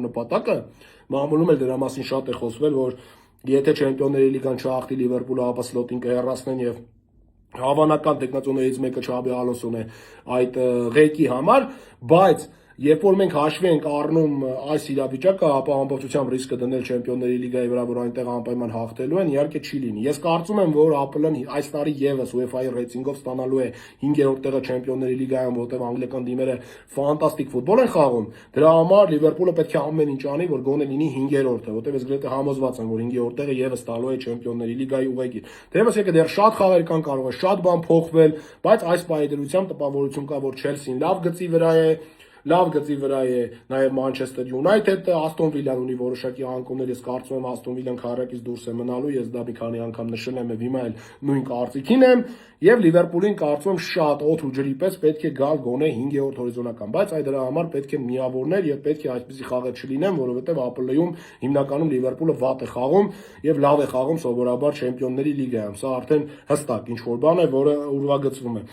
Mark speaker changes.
Speaker 1: նպատակը մամուլում էլ դրա մասին շատ է խոսվել, որ եթե Չեմպիոնների լիգան չհաղթի Լիվերպուլը, ապա սլոտին կհեռացնեն եւ հավանական տեխնացիաներից մեկը Չաբի Ալոնսոն է այդ ղեկի համար, բայց երբ որ մենք հաշվի ենք առնում այս իրավիճակը, ապա ամբողջությամբ ռիսկը դնել Չեմպիոնների լիգայի վրա, որ այնտեղ անպայման հաղթելու են, իհարկե չի լինի։ Ես կարծում եմ, որ ԱՊԼ-ն այս տարի եւս UEFA-ի ռեյտինգով ստանալու է 5-րդ տեղը Չեմպիոնների լիգայում, որտեղ անգլիական թիմերը ֆանտաստիկ ֆուտբոլ են խաղում։ Դրա համար Լիվերպուլը պետք է ամեն ինչ անի, որ գոնե լինի 5-րդը, որտեղ ես գրեթե համոզված եմ, որ 5-րդ տեղը եւս տալու է Չեմպիոնների լիգայի ուղեկի։ Դերևս եկե դեռ շատ խաղեր կան, կարող է շատ բան փոխվել, բայց այս պայմաններությամբ տպավորություն կա, որ Չելսին լավ գծի վրա է, նաև Մանչեսթեր Յունայթեդը, Աստոն Վիլան ունի որոշակի անկումներ, ես կարծում եմ Աստոն Վիլան քառակից դուրս է մնալու, ես դա մի քանի անգամ նշել եմ եւ հիմա էլ նույն կարծիքին եմ, եւ Լիվերպուլին կարծում եմ շատ օդ ու ջրի պես պետք է գալ գոնե 5-րդ հորիզոնական, բայց այդ դրա համար պետք է միավորներ եւ պետք է այսպիսի խաղեր չլինեն, որովհետեւ ԱՊԼ-ում հիմնականում Լիվերպուլը վատ է խաղում եւ լավ է խաղում սովորաբար Չեմպիոնների լիգայում, սա արդեն հստակ ինչ որ բան է, որը ուրվագծվում է։